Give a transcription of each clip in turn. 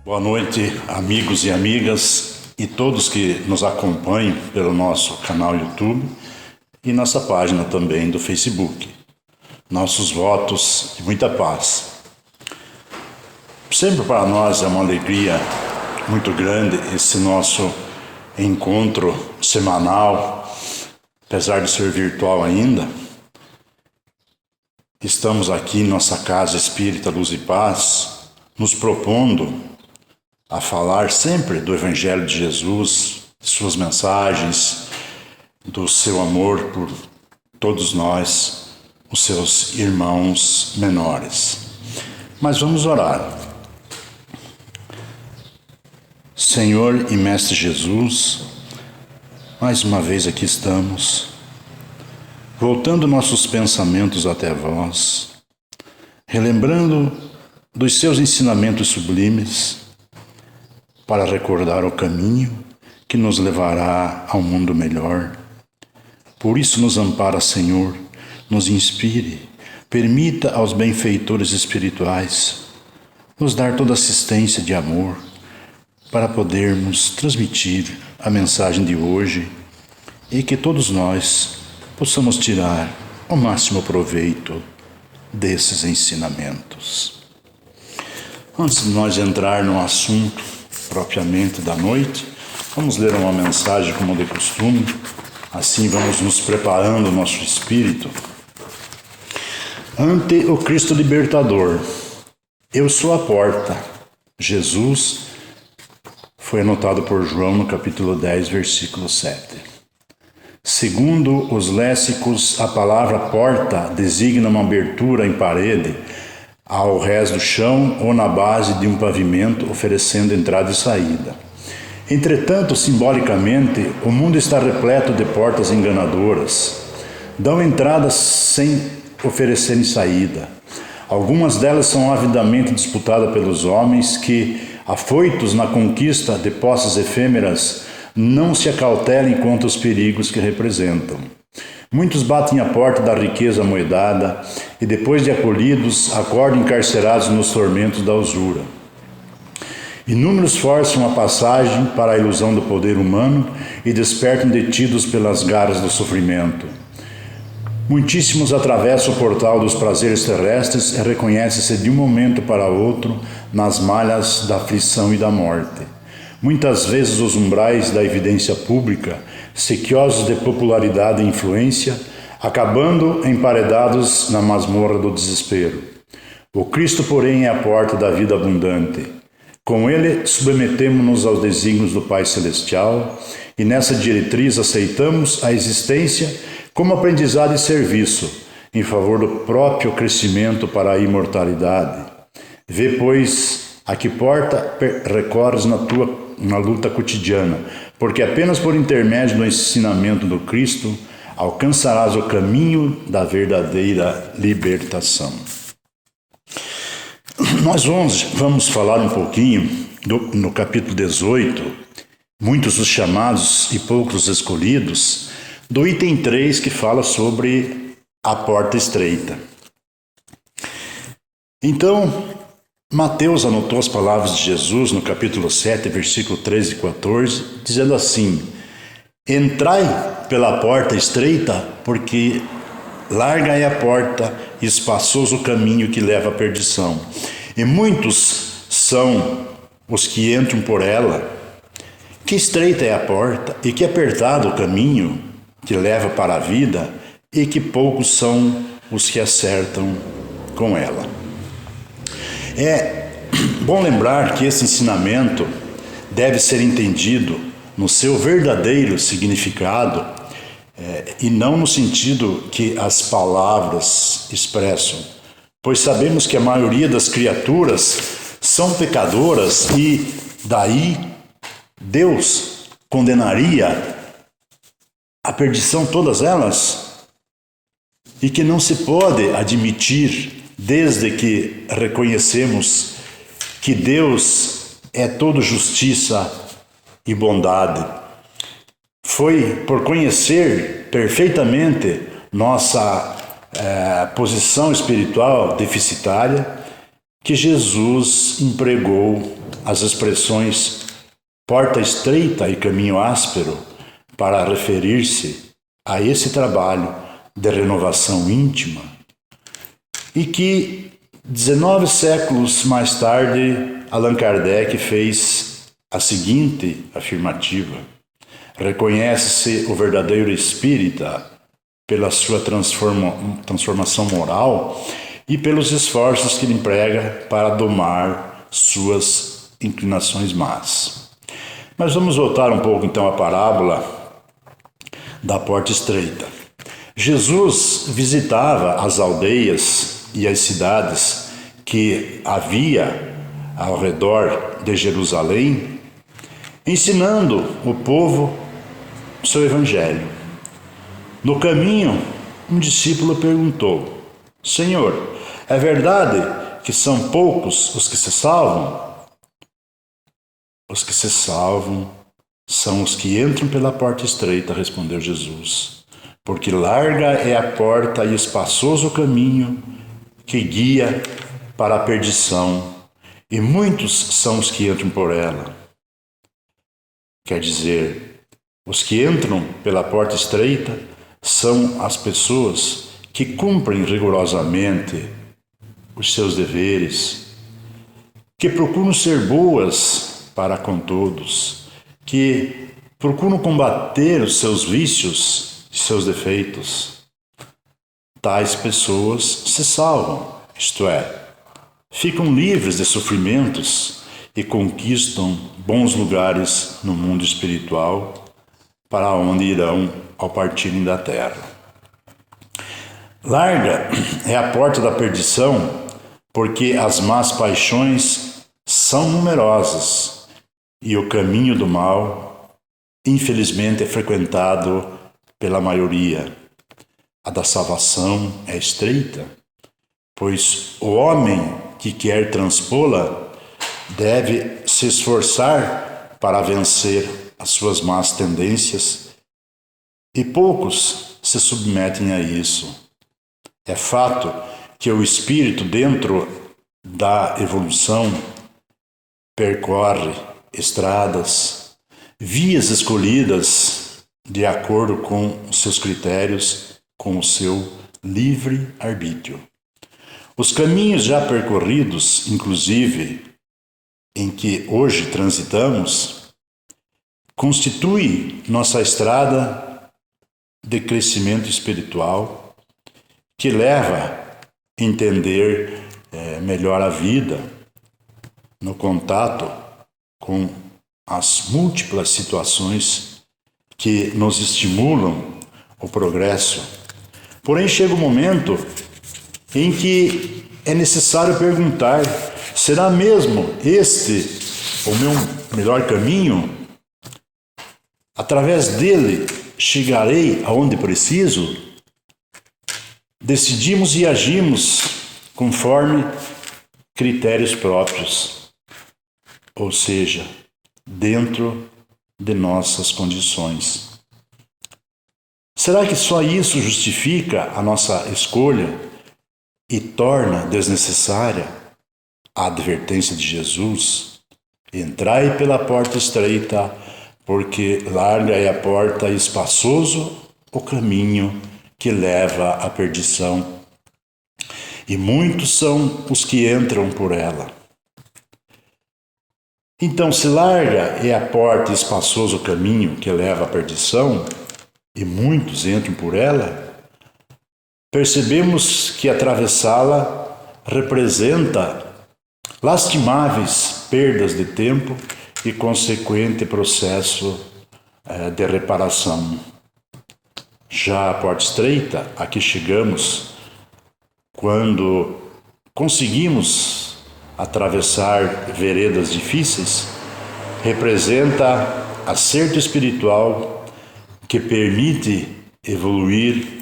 Boa noite, amigos e amigas e todos que nos acompanham pelo nosso canal YouTube e nossa página também do Facebook. Nossos votos de muita paz. Sempre para nós é uma alegria muito grande esse nosso encontro semanal, apesar de ser virtual ainda. Estamos aqui em nossa Casa Espírita Luz e Paz, nos propondo a falar sempre do Evangelho de Jesus, de suas mensagens, do seu amor por todos nós, os seus irmãos menores. Mas vamos orar. Senhor e Mestre Jesus, mais uma vez aqui estamos, voltando nossos pensamentos até vós, relembrando dos seus ensinamentos sublimes, para recordar o caminho que nos levará ao mundo melhor. Por isso nos ampara, Senhor, nos inspire, permita aos benfeitores espirituais nos dar toda assistência de amor para podermos transmitir a mensagem de hoje e que todos nós possamos tirar o máximo proveito desses ensinamentos. Antes de nós entrar no assunto propriamente da noite, vamos ler uma mensagem como de costume, assim vamos nos preparando o nosso espírito. Ante o Cristo Libertador, eu sou a porta. Jesus foi anotado por João no capítulo 10, versículo 7. Segundo os léxicos, a palavra porta designa uma abertura em parede ao rés do chão ou na base de um pavimento, oferecendo entrada e saída. Entretanto, simbolicamente, o mundo está repleto de portas enganadoras. Dão entrada sem oferecerem saída. Algumas delas são avidamente disputadas pelos homens que, afoitos na conquista de posses efêmeras, não se acautelam contra os perigos que representam. Muitos batem a porta da riqueza amoedada e, depois de acolhidos, acordam encarcerados nos tormentos da usura. Inúmeros forçam a passagem para a ilusão do poder humano e despertam detidos pelas garras do sofrimento. Muitíssimos atravessam o portal dos prazeres terrestres e reconhecem-se de um momento para outro nas malhas da aflição e da morte. Muitas vezes os umbrais da evidência pública, sequiosos de popularidade e influência, acabando emparedados na masmorra do desespero. O Cristo, porém, é a porta da vida abundante. Com ele, submetemo-nos aos desígnios do Pai Celestial e nessa diretriz aceitamos a existência como aprendizado e serviço em favor do próprio crescimento para a imortalidade. Vê, pois, a que porta recorres na luta cotidiana, porque apenas por intermédio do ensinamento do Cristo alcançarás o caminho da verdadeira libertação. Nós vamos falar um pouquinho no capítulo 18, muitos os chamados e poucos os escolhidos, do item 3 que fala sobre a porta estreita. Então, Mateus anotou as palavras de Jesus no capítulo 7, versículo 13 e 14, dizendo assim: entrai pela porta estreita, porque larga é a porta e espaçoso o caminho que leva à perdição. E muitos são os que entram por ela. Que estreita é a porta e que apertado o caminho que leva para a vida, e que poucos são os que acertam com ela. É bom lembrar que esse ensinamento deve ser entendido no seu verdadeiro significado e não no sentido que as palavras expressam, pois sabemos que a maioria das criaturas são pecadoras e daí Deus condenaria a perdição todas elas, e que não se pode admitir desde que reconhecemos que Deus é todo justiça e bondade. Foi por conhecer perfeitamente nossa posição espiritual deficitária que Jesus empregou as expressões porta estreita e caminho áspero para referir-se a esse trabalho de renovação íntima e que 19 séculos mais tarde Allan Kardec fez a seguinte afirmativa: reconhece-se o verdadeiro espírita pela sua transformação moral e pelos esforços que ele emprega para domar suas inclinações más. Mas vamos voltar um pouco então à parábola da porta estreita. Jesus visitava as aldeias e as cidades que havia ao redor de Jerusalém, ensinando o povo o seu evangelho. No caminho, um discípulo perguntou: Senhor, é verdade que são poucos os que se salvam? Os que se salvam são os que entram pela porta estreita, respondeu Jesus, porque larga é a porta e espaçoso o caminho que guia para a perdição, e muitos são os que entram por ela. Quer dizer, os que entram pela porta estreita são as pessoas que cumprem rigorosamente os seus deveres, que procuram ser boas para com todos, que procuram combater os seus vícios e seus defeitos. Tais pessoas se salvam, isto é, ficam livres de sofrimentos e conquistam bons lugares no mundo espiritual, para onde irão ao partirem da terra. Larga é a porta da perdição, porque as más paixões são numerosas e o caminho do mal, infelizmente, é frequentado pela maioria. A da salvação é estreita, pois o homem que quer transpô-la deve se esforçar para vencer as suas más tendências, e poucos se submetem a isso. É fato que o espírito, dentro da evolução, percorre estradas, vias escolhidas de acordo com os seus critérios, com o seu livre arbítrio. Os caminhos já percorridos, inclusive, em que hoje transitamos, constituem nossa estrada de crescimento espiritual, que leva a entender melhor a vida no contato com as múltiplas situações que nos estimulam o progresso. Porém, chega o momento em que é necessário perguntar: será mesmo este o meu melhor caminho? Através dele chegarei aonde preciso? Decidimos e agimos conforme critérios próprios, ou seja, dentro de nossas condições. Será que só isso justifica a nossa escolha e torna desnecessária a advertência de Jesus? Entrai pela porta estreita, porque larga é a porta e espaçoso o caminho que leva à perdição, e muitos são os que entram por ela. Então, se larga é a porta e espaçoso o caminho que leva à perdição, e muitos entram por ela, percebemos que atravessá-la representa lastimáveis perdas de tempo e consequente processo de reparação. Já a porta estreita, a que chegamos quando conseguimos atravessar veredas difíceis, representa acerto espiritual que permite evoluir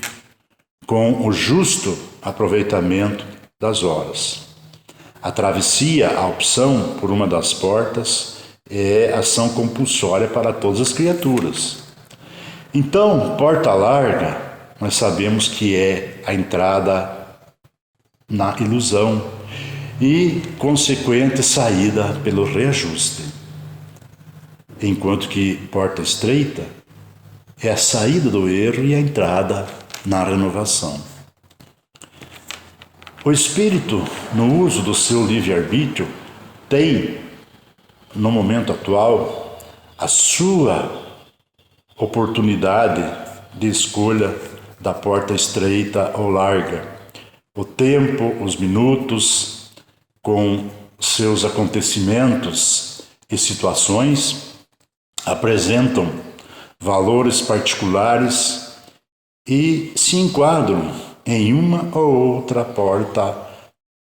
com o justo aproveitamento das horas. A travessia, a opção por uma das portas, é ação compulsória para todas as criaturas. Então, porta larga, nós sabemos que é a entrada na ilusão. e consequente saída pelo reajuste. Enquanto que porta estreita é a saída do erro e a entrada na renovação. O espírito, no uso do seu livre-arbítrio, tem, no momento atual, a sua oportunidade de escolha da porta estreita ou larga. O tempo, os minutos, com seus acontecimentos e situações, apresentam valores particulares e se enquadram em uma ou outra porta,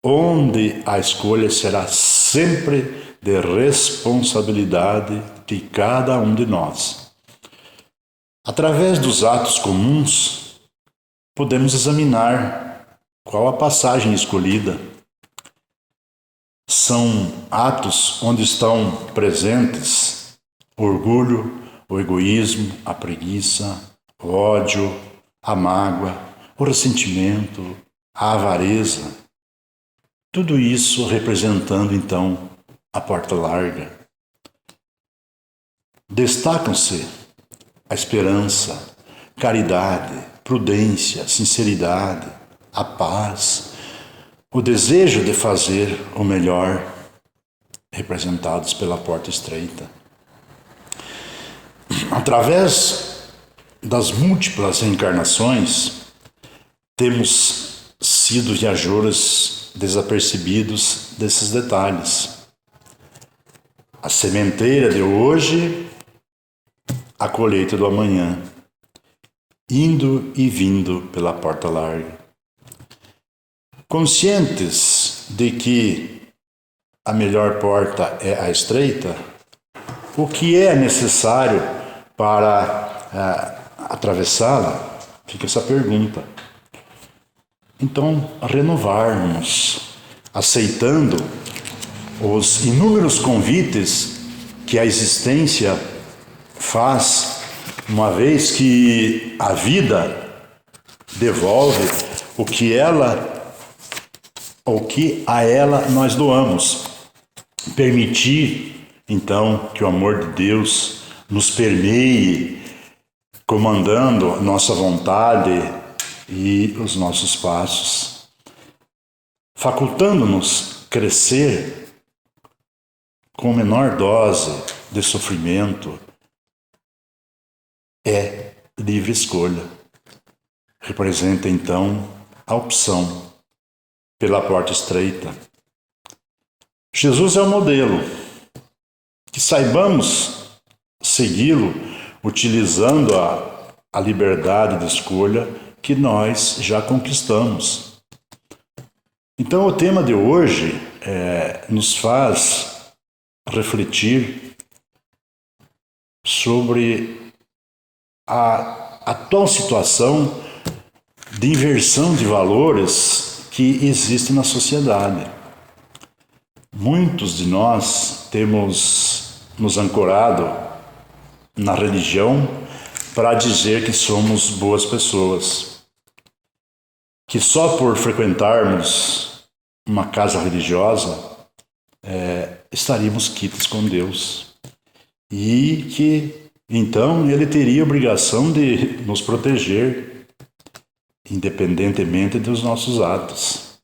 onde a escolha será sempre de responsabilidade de cada um de nós. Através dos atos comuns, podemos examinar qual a passagem escolhida. São atos onde estão presentes o orgulho, o egoísmo, a preguiça, o ódio, a mágoa, o ressentimento, a avareza. Tudo isso representando, então, a porta larga. Destacam-se a esperança, caridade, prudência, sinceridade, a paz, o desejo de fazer o melhor, representados pela porta estreita. Através das múltiplas reencarnações, temos sido viajores desapercebidos desses detalhes. A sementeira de hoje, a colheita do amanhã, indo e vindo pela porta larga. Conscientes de que a melhor porta é a estreita, o que é necessário para atravessá-la? Fica essa pergunta. Então, renovarmos, aceitando os inúmeros convites que a existência faz, uma vez que a vida devolve o que a ela nós doamos. Permitir, então, que o amor de Deus nos permeie, comandando a nossa vontade e os nossos passos, facultando-nos crescer com menor dose de sofrimento, é livre escolha. Representa, então, a opção pela porta estreita. Jesus é o modelo. Que saibamos segui-lo utilizando a liberdade de escolha que nós já conquistamos. Então, o tema de hoje nos faz refletir sobre a atual situação de inversão de valores que existe na sociedade. Muitos de nós temos nos ancorado na religião para dizer que somos boas pessoas, que só por frequentarmos uma casa religiosa estaríamos quites com Deus e que então Ele teria a obrigação de nos proteger, independentemente dos nossos atos.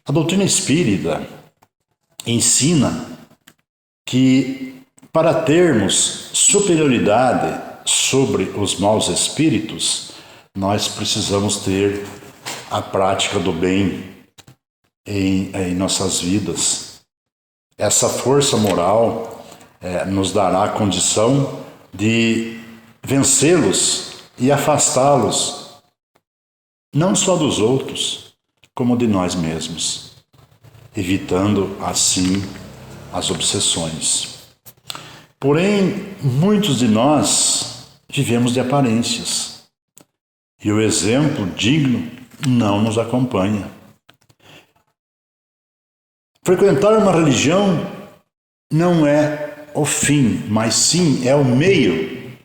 A doutrina espírita ensina que para termos superioridade sobre os maus espíritos, nós precisamos ter a prática do bem em nossas vidas. Essa força moral nos dará a condição de vencê-los e afastá-los, não só dos outros, como de nós mesmos, evitando assim as obsessões. Porém, muitos de nós vivemos de aparências e o exemplo digno não nos acompanha. Frequentar uma religião não é o fim, mas sim é o meio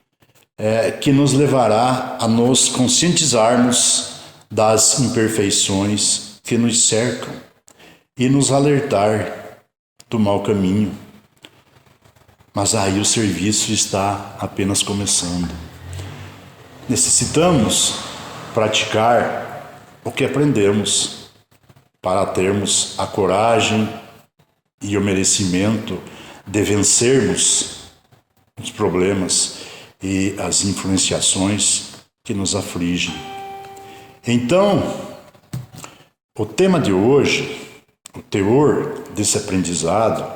que nos levará a nos conscientizarmos das imperfeições que nos cercam e nos alertar do mau caminho. Mas aí o serviço está apenas começando. Necessitamos praticar o que aprendemos para termos a coragem e o merecimento de vencermos os problemas e as influenciações que nos afligem. Então, o tema de hoje, o teor desse aprendizado,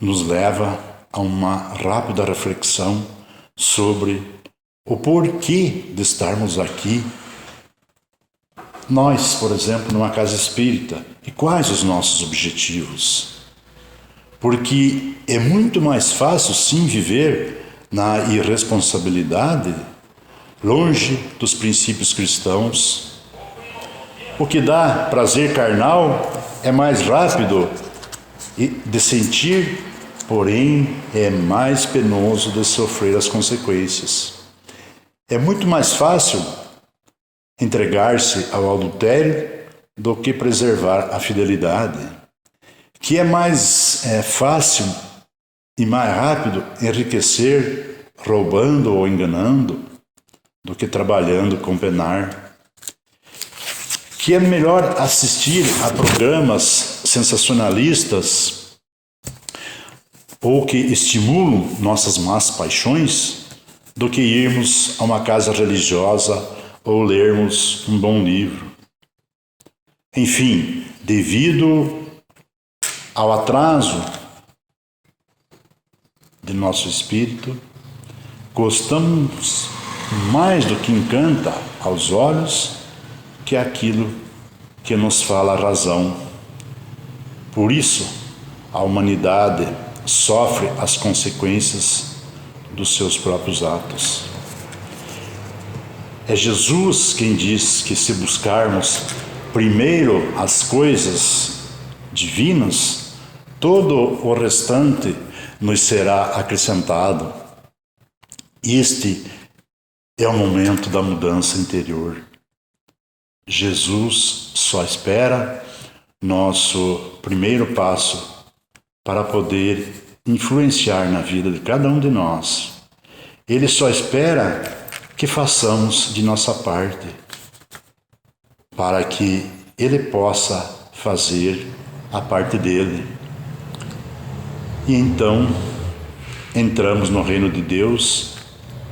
nos leva a uma rápida reflexão sobre o porquê de estarmos aqui, nós, por exemplo, numa casa espírita, e quais os nossos objetivos. Porque é muito mais fácil, sim, viver na irresponsabilidade, longe dos princípios cristãos. O que dá prazer carnal é mais rápido de sentir, porém é mais penoso de sofrer as consequências. É muito mais fácil entregar-se ao adultério do que preservar a fidelidade, que é mais fácil e mais rápido enriquecer roubando ou enganando do que trabalhando com penar, que é melhor assistir a programas sensacionalistas ou que estimulam nossas más paixões do que irmos a uma casa religiosa ou lermos um bom livro. Enfim, devido ao atraso de nosso espírito, gostamos mais do que encanta aos olhos que aquilo que nos fala a razão. Por isso, a humanidade sofre as consequências dos seus próprios atos. É Jesus quem diz que se buscarmos primeiro as coisas divinas, todo o restante nos será acrescentado. Este é o momento da mudança interior. Jesus só espera nosso primeiro passo para poder influenciar na vida de cada um de nós. Ele só espera que façamos de nossa parte, para que Ele possa fazer a parte dele. E então entramos no reino de Deus,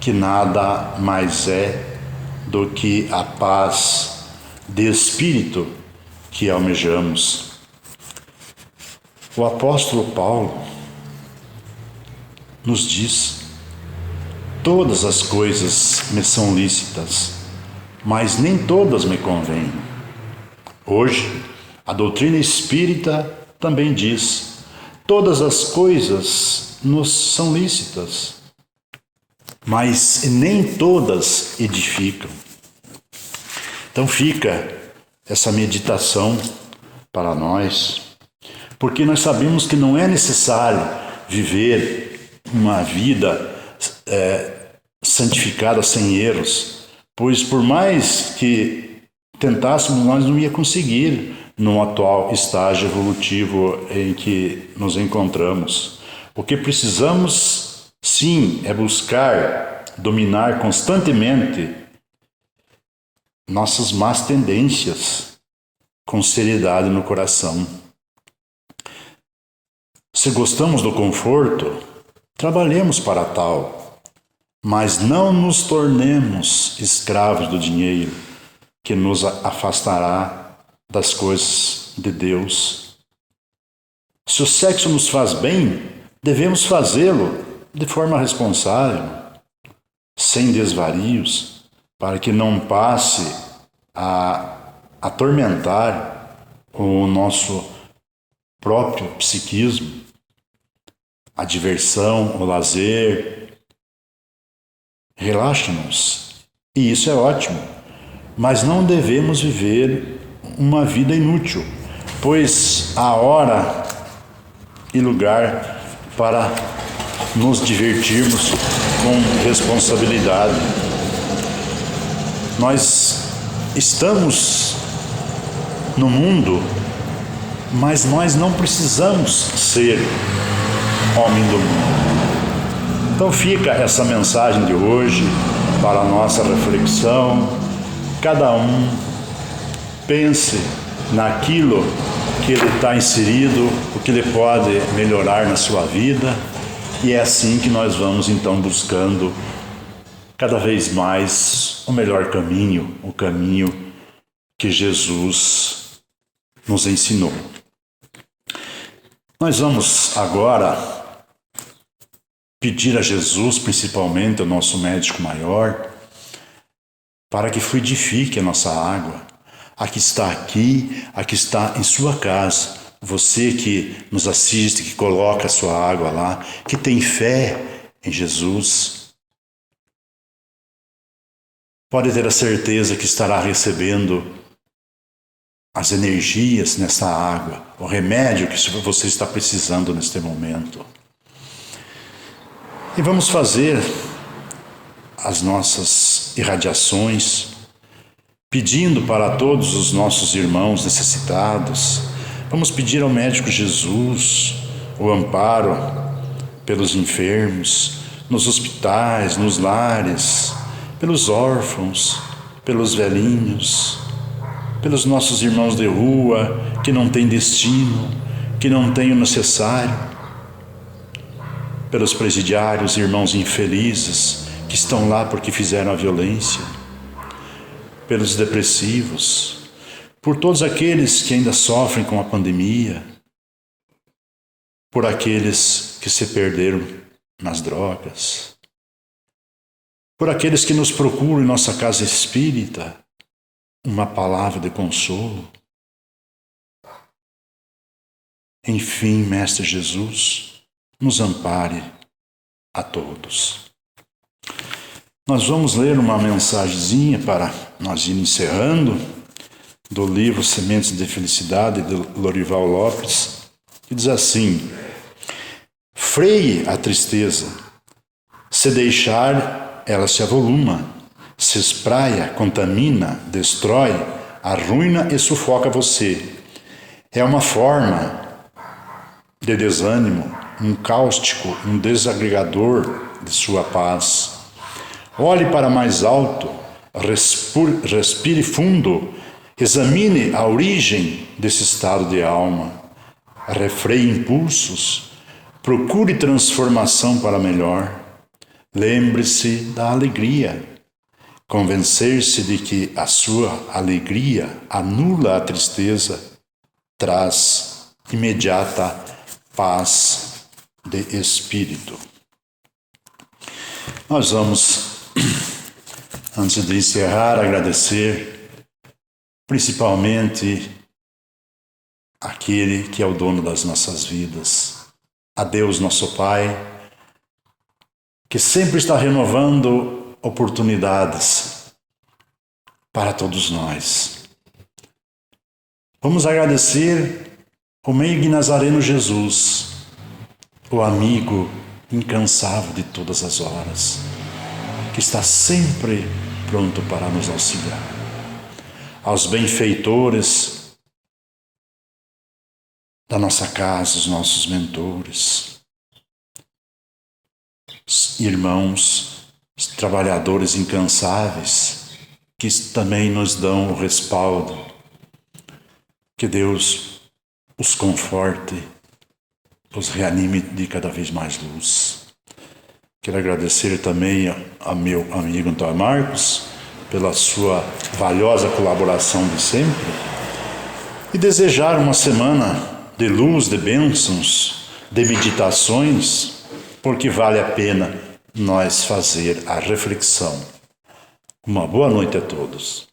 que nada mais é do que a paz de espírito que almejamos. O apóstolo Paulo nos diz: todas as coisas me são lícitas, mas nem todas me convêm. Hoje, a doutrina espírita também diz: todas as coisas nos são lícitas, mas nem todas edificam. Então fica essa meditação para nós, porque nós sabemos que não é necessário viver uma vida santificada sem erros, pois por mais que tentássemos, nós não ia conseguir no atual estágio evolutivo em que nos encontramos. O que precisamos, sim, é buscar dominar constantemente nossas más tendências com seriedade no coração. Se gostamos do conforto, trabalhemos para tal, mas não nos tornemos escravos do dinheiro, que nos afastará das coisas de Deus. Se o sexo nos faz bem, devemos fazê-lo de forma responsável, sem desvarios, para que não passe a atormentar o nosso próprio psiquismo, a diversão, o lazer. Relaxa-nos, e isso é ótimo, mas não devemos viver uma vida inútil, pois há hora e lugar para nos divertirmos com responsabilidade. Nós estamos no mundo mas nós não precisamos ser homem do mundo. Então fica essa mensagem de hoje para a nossa reflexão. Cada um pense naquilo que ele está inserido, o que ele pode melhorar na sua vida, e é assim que nós vamos então buscando cada vez mais o melhor caminho, o caminho que Jesus nos ensinou. Nós vamos agora pedir a Jesus, principalmente o nosso médico maior, para que fluidifique a nossa água. A que está aqui, a que está em sua casa. Você que nos assiste, que coloca a sua água lá, que tem fé em Jesus, pode ter a certeza que estará recebendo as energias nessa água, o remédio que você está precisando neste momento. E vamos fazer as nossas irradiações, pedindo para todos os nossos irmãos necessitados. Vamos pedir ao médico Jesus o amparo pelos enfermos, nos hospitais, nos lares, pelos órfãos, pelos velhinhos, pelos nossos irmãos de rua que não têm destino, que não têm o necessário, pelos presidiários, irmãos infelizes que estão lá porque fizeram a violência, pelos depressivos, por todos aqueles que ainda sofrem com a pandemia, por aqueles que se perderam nas drogas, por aqueles que nos procuram em nossa casa espírita uma palavra de consolo. Enfim, Mestre Jesus, nos ampare a todos. Nós vamos ler uma mensagenzinha para nós ir encerrando, do livro Sementes de Felicidade, de Lorival Lopes, que diz assim: freie a tristeza, se deixar, ela se avoluma, se espraia, contamina, destrói, arruina e sufoca você. É uma forma de desânimo, um cáustico, um desagregador de sua paz. Olhe para mais alto, respire fundo, examine a origem desse estado de alma, refreie impulsos, procure transformação para melhor, lembre-se da alegria, convencer-se de que a sua alegria anula a tristeza, traz imediata paz de espírito. Nós vamos, antes de encerrar, agradecer principalmente aquele que é o dono das nossas vidas, a Deus nosso Pai, que sempre está renovando oportunidades para todos nós. Vamos agradecer o meio Nazareno Jesus, o amigo incansável de todas as horas, que está sempre pronto para nos auxiliar. Aos benfeitores da nossa casa, os nossos mentores, os irmãos, os trabalhadores incansáveis, que também nos dão o respaldo. Que Deus os conforte, os reanime de cada vez mais luz. Quero agradecer também a meu amigo Antônio Marcos pela sua valiosa colaboração de sempre e desejar uma semana de luz, de bênçãos, de meditações, porque vale a pena nós fazer a reflexão. Uma boa noite a todos.